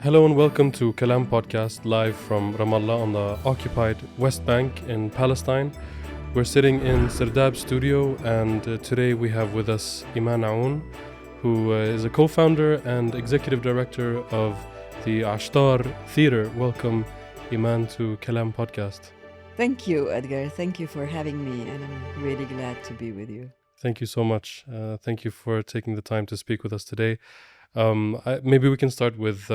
Hello and welcome to Kalam Podcast, live from Ramallah on the occupied West Bank in Palestine. We're sitting in Sirdab studio, and today we have with us Iman Aoun, who is a co-founder and executive director of the Ashtar Theatre. Welcome, Iman, to Kalam Podcast. Thank you, Edgar. Thank you for having me, and I'm really glad to be with you. Thank you so much. Thank you for taking the time to speak with us today. Maybe we can start with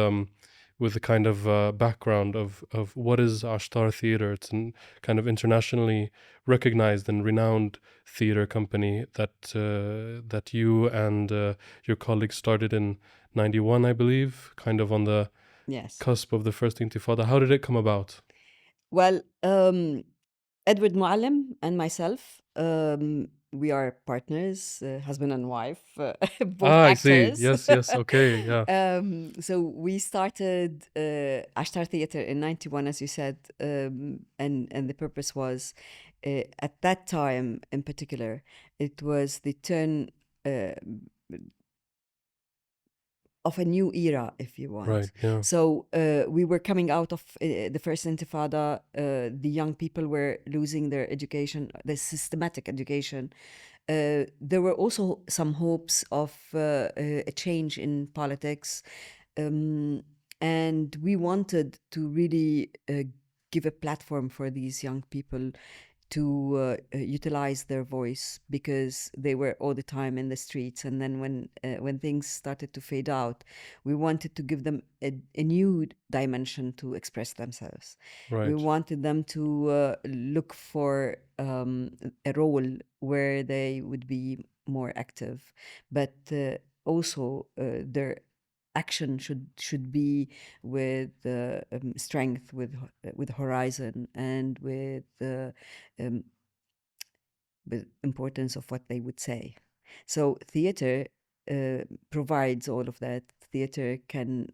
the kind of background of what is Ashtar Theatre. It's a kind of internationally recognized and renowned theatre company that you and your colleagues started in '91, I believe, kind of on the Yes. cusp of the First Intifada. How did it come about? Well, Edward Muallam and myself, we are partners, husband and wife, both I see. actors. Yes. Okay. Yeah. So we started Ashtar Theatre in '91, as you said, and the purpose was, at that time in particular, it was the turn of a new era, if you want. Right. Yeah. So we were coming out of the First Intifada. The young people were losing their education, the systematic education. There were also some hopes of a change in politics. And we wanted to really give a platform for these young people to utilize their voice, because they were all the time in the streets. And then when things started to fade out, we wanted to give them a new dimension to express themselves. Right. We wanted them to look for a role where they would be more active, but also their action should be with strength, with horizon, and with importance of what they would say. So theater provides all of that. Theater can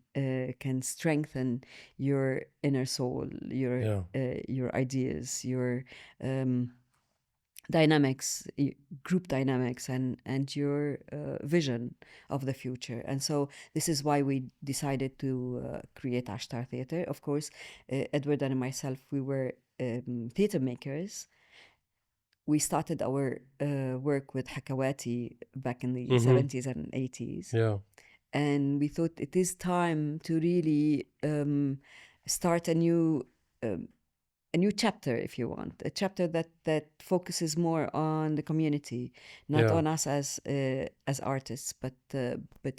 strengthen your inner soul, your ideas, your dynamics, group dynamics, and your vision of the future. And so this is why we decided to create Ashtar Theatre. Of course, Edward and myself, we were theatre makers. We started our work with Hakawati back in the 70s and 80s. Yeah. And we thought it is time to really start a new chapter, if you want, a chapter that focuses more on the community, not on us as artists, but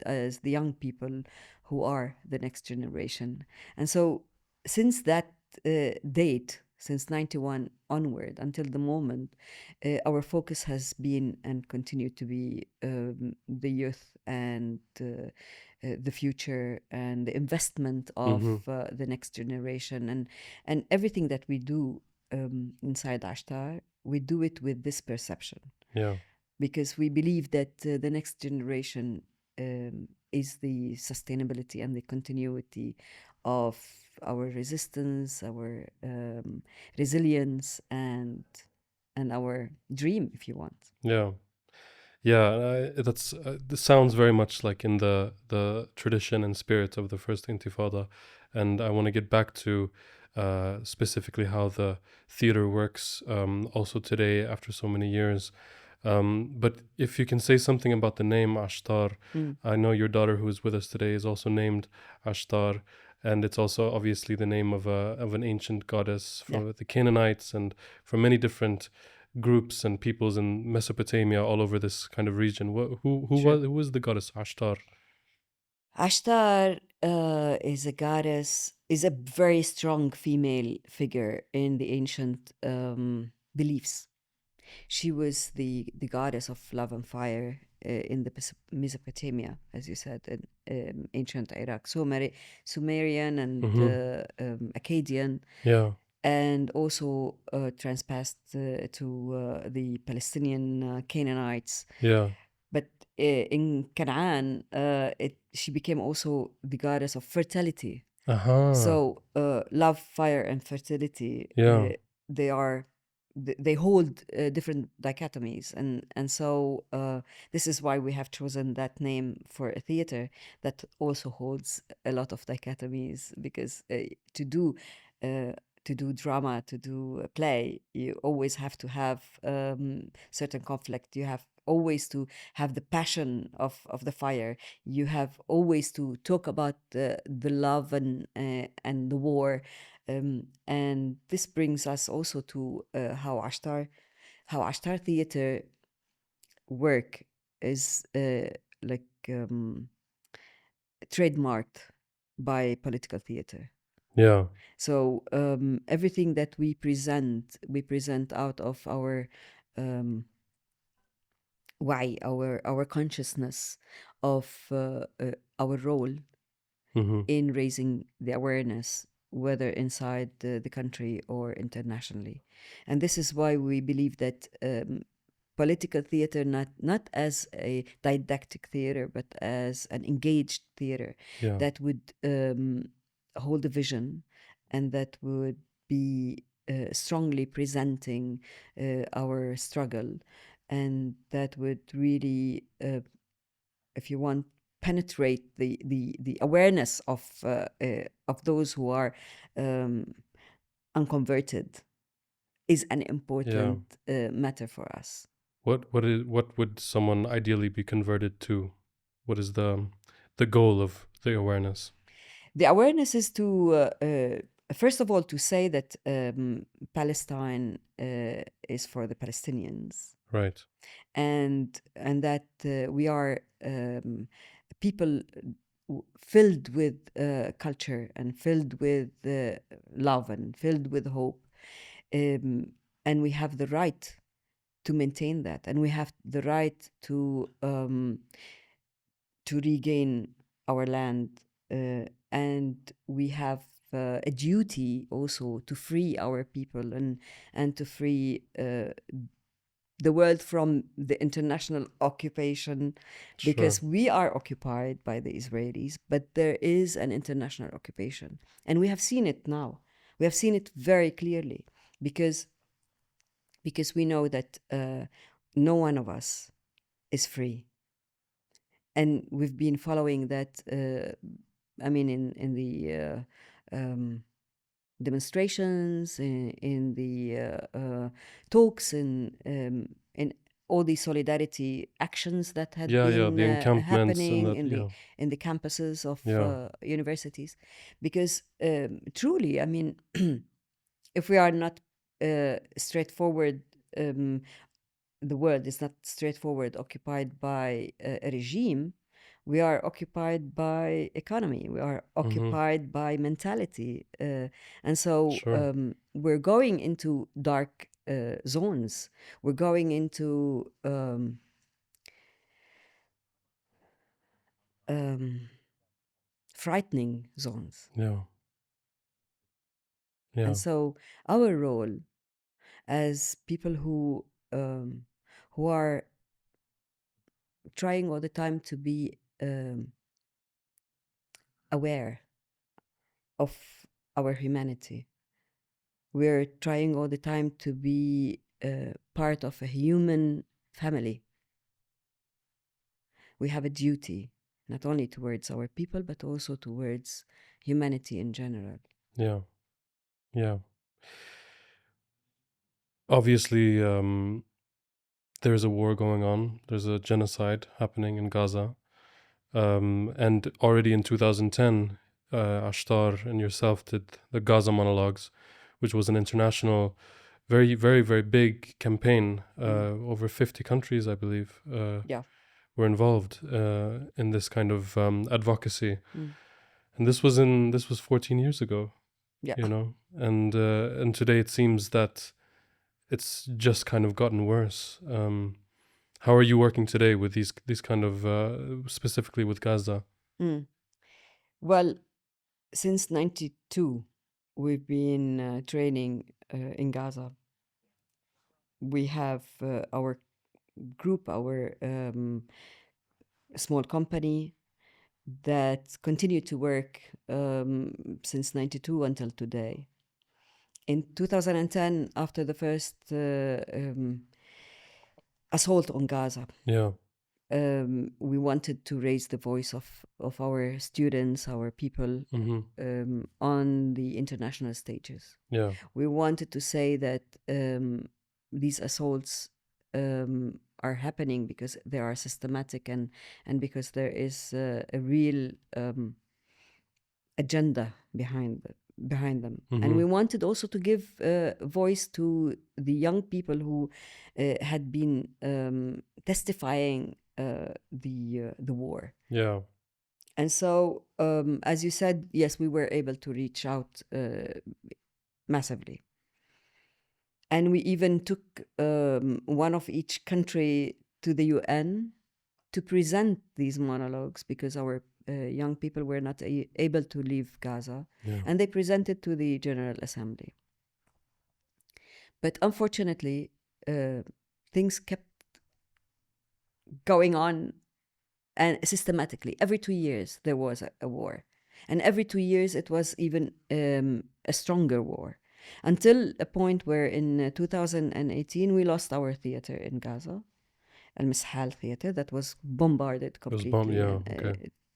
as the young people who are the next generation. And so since that date, since '91 onward until the moment, our focus has been and continued to be the youth and the future and the investment of the next generation, and everything that we do inside Ashtar, we do it with this perception. Yeah. Because we believe that the next generation is the sustainability and the continuity of our resistance, our resilience, and our dream, if you want. Yeah, this sounds very much like in the tradition and spirit of the First Intifada, and I want to get back to specifically how the theater works also today after so many years. But if you can say something about the name Ashtar, I know your daughter who is with us today is also named Ashtar, and it's also obviously the name of an ancient goddess from the Canaanites and from many different groups and peoples in Mesopotamia all over this kind of region. Who was the goddess Ashtar? Ashtar is a goddess, is a very strong female figure in the ancient beliefs. She was the goddess of love and fire in the Mesopotamia, as you said, in ancient Iraq, Sumerian and Akkadian. Yeah. And also transpassed to the Palestinian Canaanites. Yeah. But in Canaan, she became also the goddess of fertility. So love, fire, and fertility, they are they hold different dichotomies, and so this is why we have chosen that name for a theater that also holds a lot of dichotomies, because uh, to do drama, to do a play, you always have to have certain conflict. You have always to have the passion of the fire. You have always to talk about the love and the war. And this brings us also to how Ashtar Theatre work is like trademarked by political theater. Yeah. So everything that we present out of our why, our consciousness of our role Mm-hmm. in raising the awareness, whether inside the country or internationally. And this is why we believe that political theater, not as a didactic theater, but as an engaged theater Yeah. that would hold a vision, and that would be strongly presenting our struggle, and that would really, if you want, penetrate the awareness of those who are um, unconverted, is an Yeah. important matter for us. What would someone ideally be converted to? What is the goal of the awareness? The awareness is to, first of all, to say that Palestine is for the Palestinians, Right. and that we are people filled with culture, and filled with love, and filled with hope, and we have the right to maintain that, and we have the right to regain our land, and we have a duty also to free our people, and to free the world from the international occupation, Sure. because we are occupied by the Israelis, but there is an international occupation, and we have seen it now. We have seen it very clearly, because we know that no one of us is free, and we've been following that. I mean, in the demonstrations, in the talks, in all the solidarity actions that had Yeah, yeah, been the encampments and happening that, yeah. in the campuses of Yeah. universities, because truly, I mean, if we are not straightforward, the world is not straightforward occupied by a regime. We are occupied by economy. We are Mm-hmm. occupied by mentality, and so Sure. we're going into dark zones. We're going into um, frightening zones. Yeah. And Yeah. so our role as people um, who are trying all the time to be aware of our humanity. We're trying all the time to be part of a human family. We have a duty, not only towards our people, but also towards humanity in general. Yeah. Yeah. Obviously, there's a war going on. There's a genocide happening in Gaza. And already in 2010, Ashtar and yourself did the Gaza monologues, which was an international, very, very, very big campaign. Over 50 countries, I believe, Yeah. were involved in this kind of advocacy. Mm. And this was 14 years ago, Yeah. you know, and today it seems that it's just kind of gotten worse. How are you working today with these kind of specifically with Gaza? Mm. Well, since 92, we've been training in Gaza. We have our group, our small company that continue to work since 92 until today. in 2010, after the first assault on Gaza, Yeah. we wanted to raise the voice of our students, our people, on the international stages. Yeah. We wanted to say that these assaults are happening because they are systematic and because there is a real agenda behind them. And we wanted also to give voice to the young people who had been testifying the war. Yeah. And so, as you said, yes, we were able to reach out massively. And we even took one of each country to the UN to present these monologues, because our young people were not able to leave Gaza. Yeah. And they presented to the General Assembly. But unfortunately, things kept going on, and systematically. Every 2 years, there was a war. And every 2 years, it was even a stronger war. Until a point where in 2018, we lost our theater in Gaza, Al-Mishal Theatre, that was bombarded completely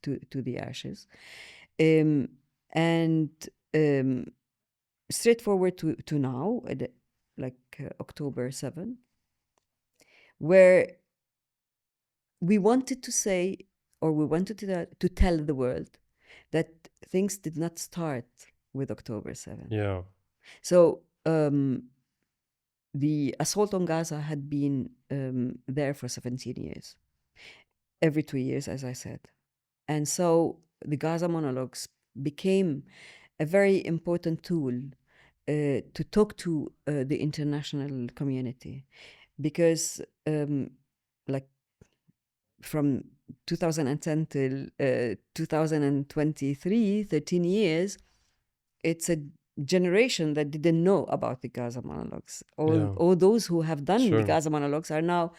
to the ashes. And straight forward to now, October 7, where we wanted to say, or we wanted to tell the world that things did not start with October 7. Yeah. So the assault on Gaza had been there for 17 years, every 2 years, as I said. And so the Gaza monologues became a very important tool to talk to the international community, because from 2010 till 2023, 13 years, it's a generation that didn't know about the Gaza monologues. All those who have done the Gaza monologues are now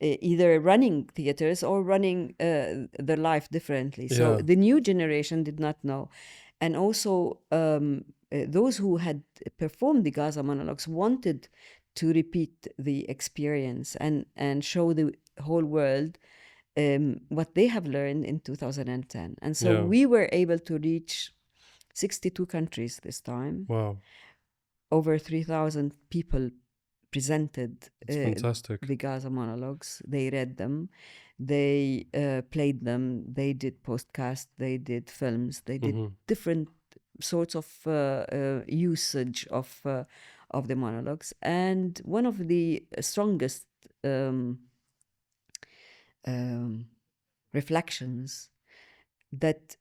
either running theaters or running their life differently. So the new generation did not know. And also those who had performed the Gaza monologues wanted to repeat the experience and show the whole world what they have learned in 2010. And so we were able to reach 62 countries this time. Wow. Over 3,000 people presented fantastic. The Gaza monologues. They read them, they played them, they did podcasts, they did films, they did different sorts of usage of the monologues. And one of the strongest reflections that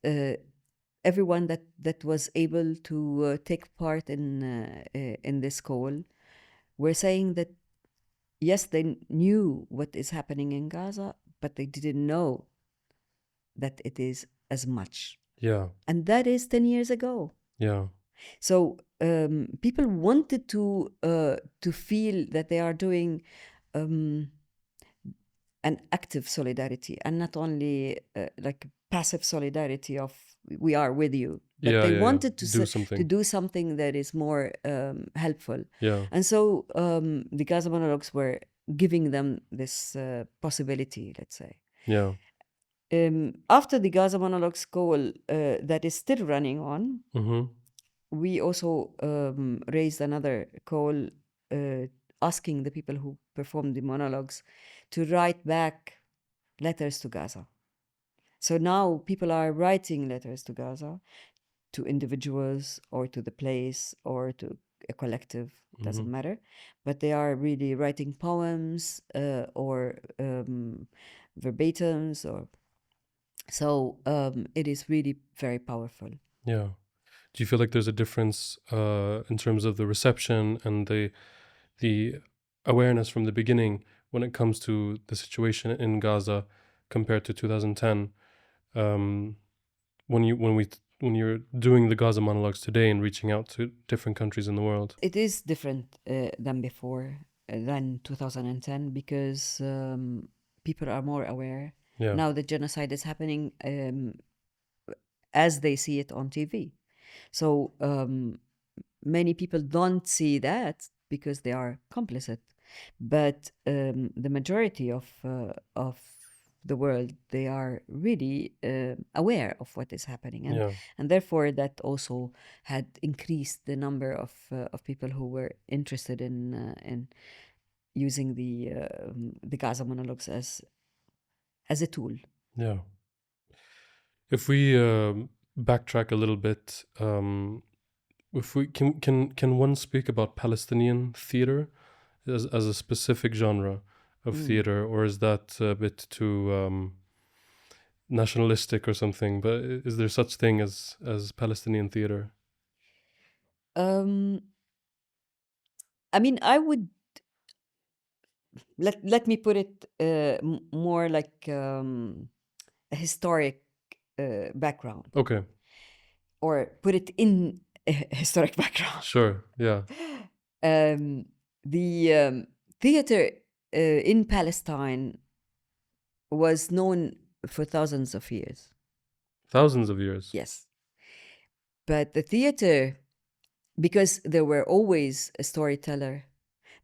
everyone that was able to take part in this call were saying that yes, they knew what is happening in Gaza, but they didn't know that it is as much. Yeah. And that is 10 years ago. Yeah. So people wanted to feel that they are doing an active solidarity, and not only like passive solidarity of we are with you, but they wanted to do something that is more helpful. Yeah. And so the Gaza monologues were giving them this possibility, let's say. Yeah. After the Gaza monologues call that is still running on, we also raised another call asking the people who performed the monologues to write back letters to Gaza. So now people are writing letters to Gaza, to individuals or to the place or to a collective, doesn't matter. But they are really writing poems or verbatims. So it is really very powerful. Yeah. Do you feel like there's a difference in terms of the reception and the awareness from the beginning when it comes to the situation in Gaza compared to 2010? When you're doing the Gaza monologues today and reaching out to different countries in the world? It is different than before, than 2010, because people are more aware. Yeah. Now the genocide is happening as they see it on TV. So many people don't see that because they are complicit, but the majority of the world, they are really aware of what is happening, Yeah. and therefore that also had increased the number of people who were interested in using the Gaza monologues as a tool. Yeah. If we backtrack a little bit, if we can one speak about Palestinian theater as a specific genre of theater, or is that a bit too nationalistic or something? But is there such thing as Palestinian theater? I mean, I would let me put it more like a historic background, Okay, or put it in a historic background. sure, yeah, The theater in Palestine was known for thousands of years. thousands of years. Yes. But the theater, because there were always a storyteller,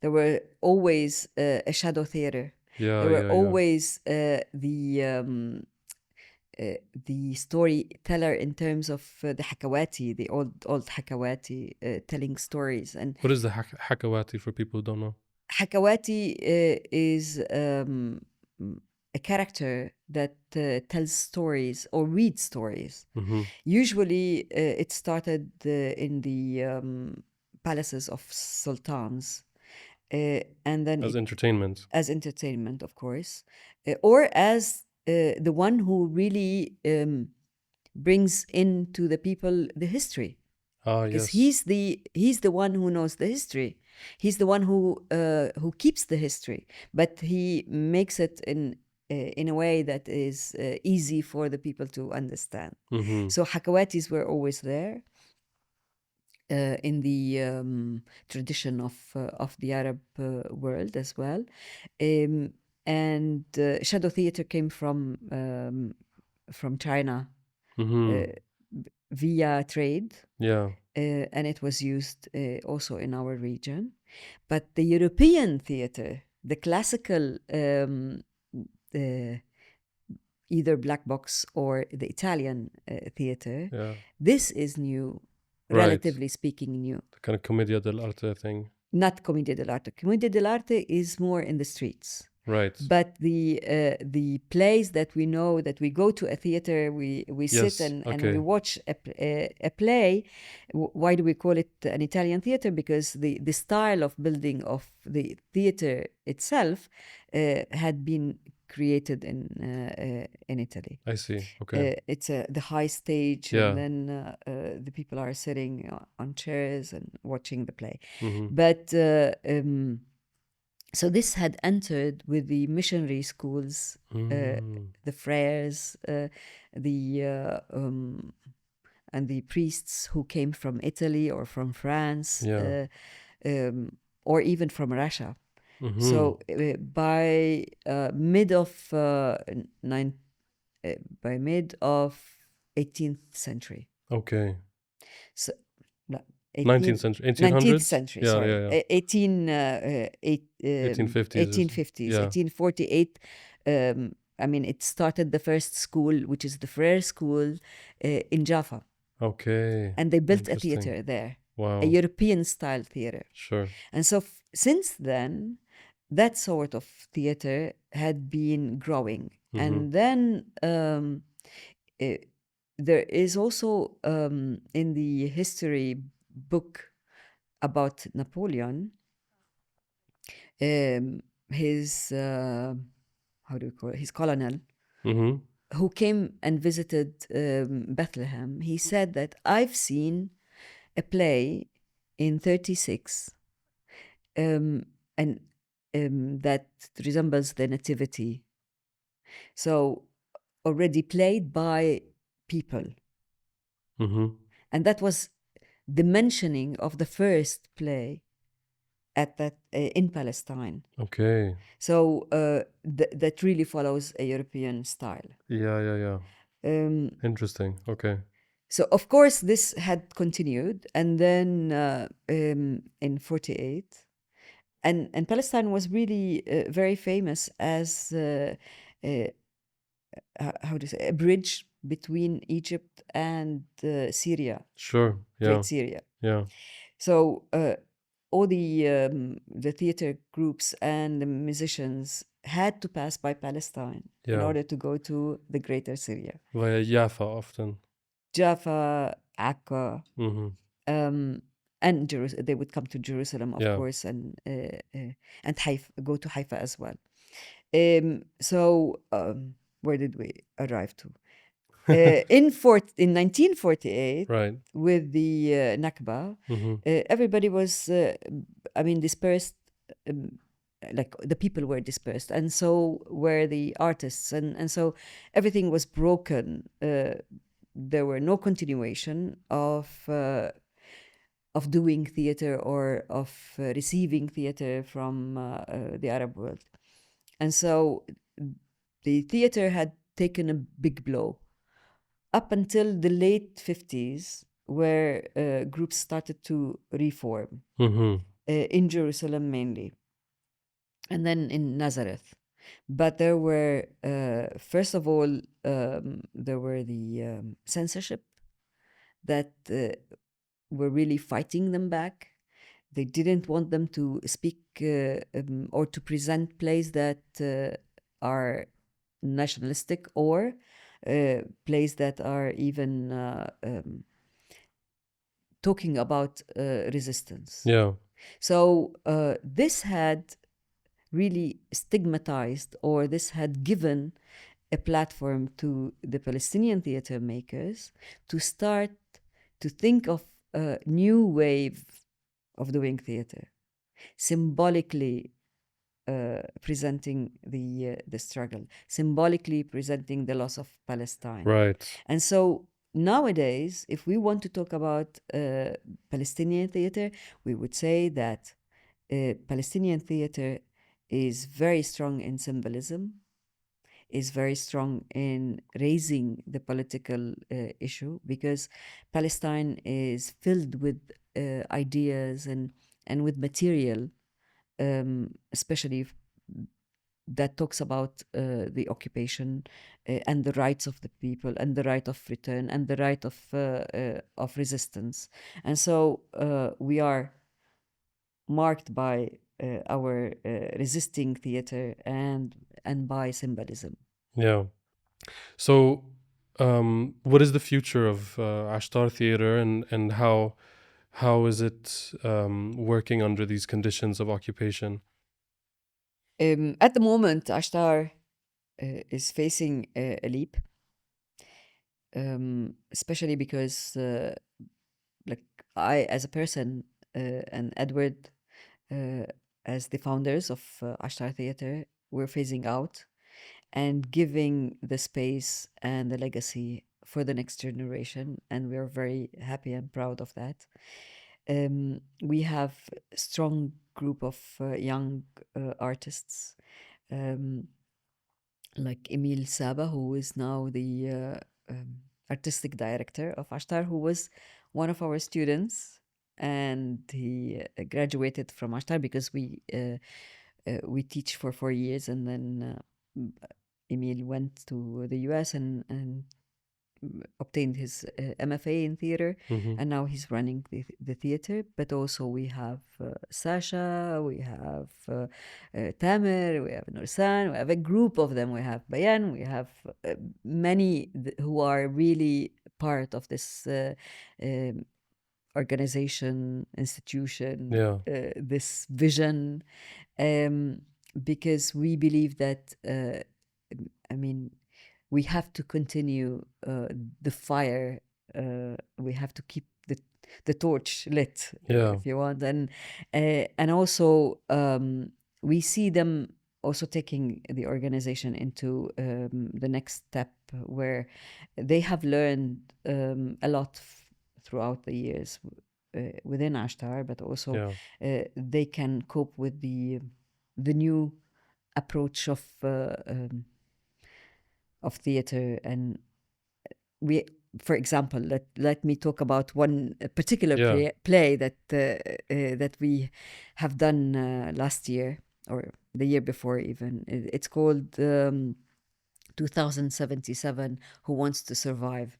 there were always a shadow theater, Yeah, there were yeah, yeah. always the storyteller in terms of the Hakawati, the old Hakawati, telling stories. And What is the Hakawati for people who don't know? Hakawati is a character that tells stories or reads stories. Mm-hmm. Usually it started in the palaces of sultans, and then As entertainment. as entertainment, of course, or as the one who really brings into the people the history, Ah, because yes. he's the one who knows the history. He's the one who keeps the history, but he makes it in a way that is easy for the people to understand. Mm-hmm. So Hakawatis were always there in the tradition of the Arab world as well, and shadow theater came from China Mm-hmm. via trade. Yeah. And it was used also in our region. But the European theater, the classical, either black box or the Italian theater, Yeah. this is new, Right. relatively speaking, new. The kind of commedia dell'arte thing. Not commedia dell'arte. Commedia dell'arte is more in the streets. Right. But the plays that we know, that we go to a theater, we Yes, sit and okay. we watch a play. Why do we call it an Italian theater? Because the style of building of the theater itself had been created in Italy. I see. Okay. It's the high stage, Yeah. and then the people are sitting on chairs and watching the play. Mm-hmm. But so this had entered with the missionary schools, the friars, and the priests who came from Italy or from France, Yeah. or even from Russia. Mm-hmm. So by mid of 18th century. Okay. So 19th century. 19th 1800s? century, Yeah, sorry. yeah, yeah. 1850s, 1850s. Yeah. 1848. I mean, it started the first school, which is the Frere School in Jaffa. Okay. And they built a Interesting. theater there, Wow. a European-style theater. Sure. And so since then, that sort of theater had been growing. Mm-hmm. And then there is also in the history book about Napoleon, his how do we call it? His colonel, Mm-hmm. who came and visited Bethlehem. He said that I've seen a play in 36, and that resembles the Nativity. So already played by people. Mm-hmm. And that was the mentioning of the first play at that in Palestine. Okay. So that really follows a European style. Yeah, yeah, yeah. Interesting. Okay. So of course this had continued, and then in 48, and Palestine was really very famous as uh, how do you say, a bridge between Egypt and Syria, Sure. Yeah. Great Syria. Yeah. So all the theater groups and the musicians had to pass by Palestine in Yeah. order to go to the Greater Syria. Via Jaffa often. Jaffa, Akka, Mm-hmm. and they would come to Jerusalem, of Yeah. course, and Haifa, go to Haifa as well. So where did we arrive to? In 1948, Right. with the Nakba, Mm-hmm. everybody was, dispersed. Like the people were dispersed, and so were the artists, and so everything was broken. There were no continuation of doing theater or of receiving theater from the Arab world, and so the theater had taken a big blow up until the late 50s, where groups started to reform Mm-hmm. in Jerusalem mainly, and then in Nazareth. But there were, first of all, there were the censorship that were really fighting them back. They didn't want them to speak or to present plays that are nationalistic or plays that are even talking about resistance. Yeah. So this had really stigmatized, or this had given a platform to the Palestinian theater makers to start to think of a new wave of doing theater, symbolically presenting the struggle, symbolically presenting the loss of Palestine. Right. And so nowadays, if we want to talk about Palestinian theater, we would say that Palestinian theater is very strong in symbolism, is very strong in raising the political issue, because Palestine is filled with ideas and with material, especially that talks about the occupation and the rights of the people and the right of return and the right of resistance. And so we are marked by our resisting theater and by symbolism. Yeah. So, what is the future of Ashtar Theatre, and how is it working under these conditions of occupation? At the moment, Ashtar is facing a leap, especially because, like I, as a person, and Edward, uh, as the founders of Ashtar Theatre, we're phasing out and giving the space and the legacy for the next generation, and we're very happy and proud of that. We have a strong group of young artists, um, like Emil Saba, who is now the artistic director of Ashtar, who was one of our students, and he graduated from Ashtar because we teach for 4 years, and then Emil went to the US and obtained his MFA in theater, Mm-hmm. and now he's running the theater. But also we have Sasha, we have Tamer, we have Nursan, we have a group of them. We have Bayan, we have many who are really part of this organization, institution, Yeah. this vision, because we believe that, we have to continue the fire. We have to keep the torch lit, Yeah. if you want, and also we see them also taking the organization into the next step, where they have learned a lot throughout the years within Ashtar, but also they can cope with the new approach of theater, and we for example, let me talk about one particular Yeah. play that we have done last year or the year before even. It's called 2077, Who Wants to Survive.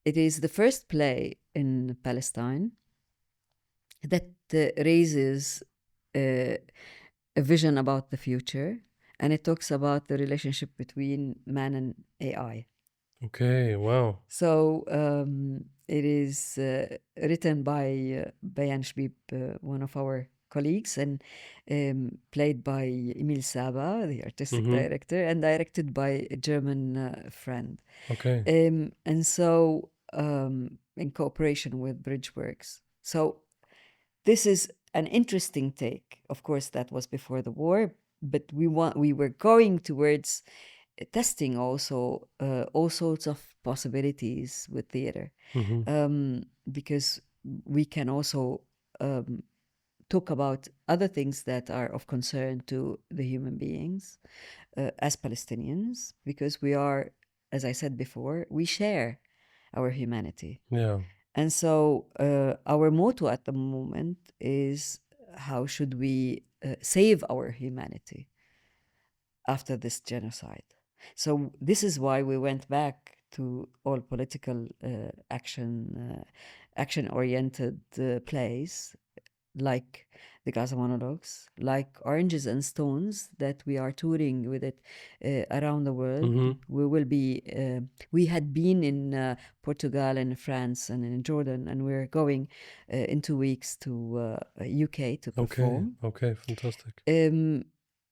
It is the first play in Palestine that raises a vision about the future, and it talks about the relationship between man and AI. Okay. Wow. So it is written by Bayan Shbib, one of our colleagues, and played by Emil Saba, the artistic director, and directed by a German friend. Okay. And so in cooperation with Bridgeworks. So this is an interesting take. Of course, that was before the war, but we were going towards testing also all sorts of possibilities with theater, because we can also talk about other things that are of concern to the human beings as Palestinians, because we are, as I said before, we share our humanity. Yeah. And so our motto at the moment is, how should we save our humanity after this genocide? So this is why we went back to all political action-oriented plays, like the Gaza monologues, like Oranges and Stones, that we are touring with it around the world. We will be. We had been in Portugal and France and in Jordan, and we're going in 2 weeks to UK to perform. Okay. Fantastic.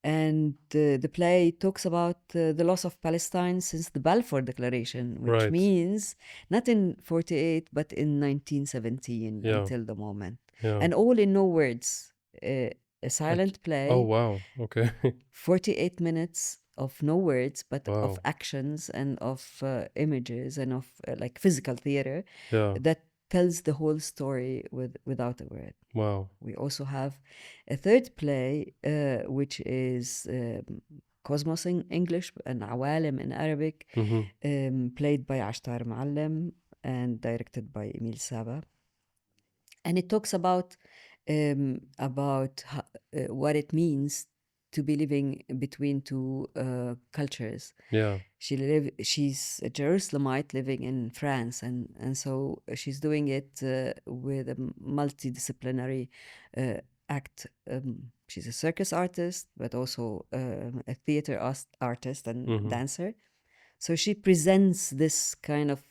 And the play talks about the loss of Palestine since the Balfour Declaration, which Right. means not in 48, but in 1917 Yeah. until the moment. Yeah. And all in no words. A silent play. Oh wow. Okay. 48 minutes of no words, but of Wow. actions and of images and of like physical theater Yeah. that tells the whole story without a word. Wow. We also have a third play, which is Cosmos in English and Awalim in Arabic, played by Ashtar Muallam and directed by Emil Saba. And it talks about what it means to be living between two cultures. Yeah. She's a Jerusalemite living in France, and so she's doing it with a multidisciplinary act. She's a circus artist, but also a theater artist and dancer. So she presents this kind of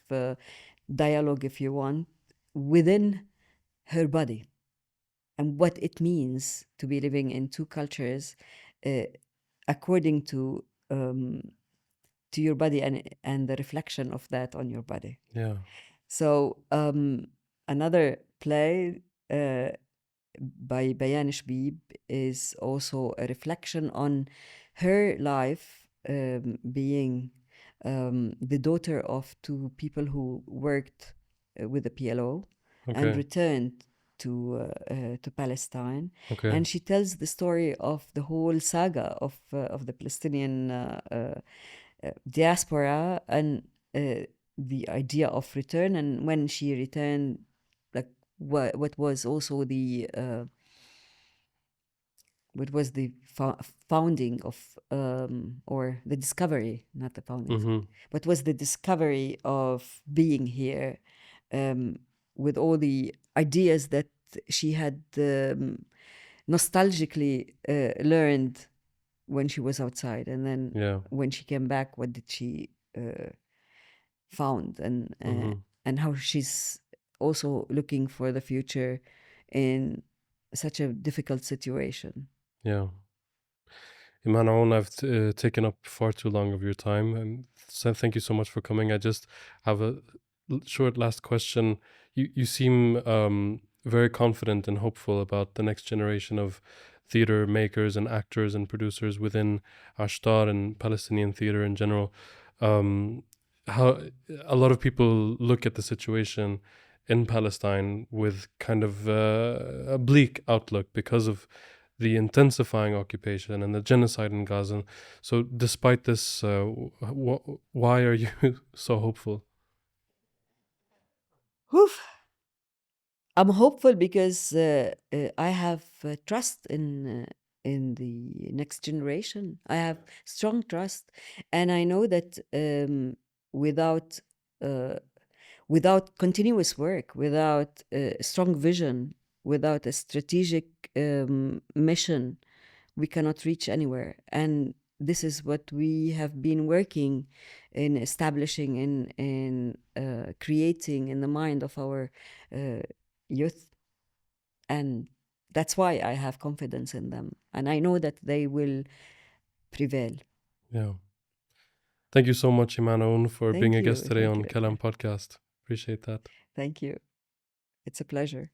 dialogue, if you want, within her body and what it means to be living in two cultures according to your body and the reflection of that on your body. Yeah. So another play by Bayan Shbib is also a reflection on her life being the daughter of two people who worked with the PLO and returned to Palestine. Okay. And she tells the story of the whole saga of the Palestinian diaspora and the idea of return, and when she returned, like what was also the founding of or the discovery, not the founding, what was the discovery of being here with all the ideas that she had nostalgically learned when she was outside, and then when she came back, what did she found, and how she's also looking for the future in such a difficult situation. Yeah. Iman Aoun, I've taken up far too long of your time, and so thank you so much for coming. I just have a short last question. You seem very confident and hopeful about the next generation of theater makers and actors and producers within Ashtar and Palestinian theater in general. How a lot of people look at the situation in Palestine with kind of a bleak outlook because of the intensifying occupation and the genocide in Gaza. So despite this, why are you so hopeful? Whew. I'm hopeful because I have trust in the next generation. I have strong trust, and I know that without uh, without continuous work, without a strong vision, without a strategic mission, we cannot reach anywhere. And this is what we have been working in establishing, in creating in the mind of our youth. And that's why I have confidence in them. And I know that they will prevail. Yeah. Thank you so much, Iman Aoun, for being Thank a you. guest today Thank on you. Kalam Podcast. Appreciate that. Thank you. It's a pleasure.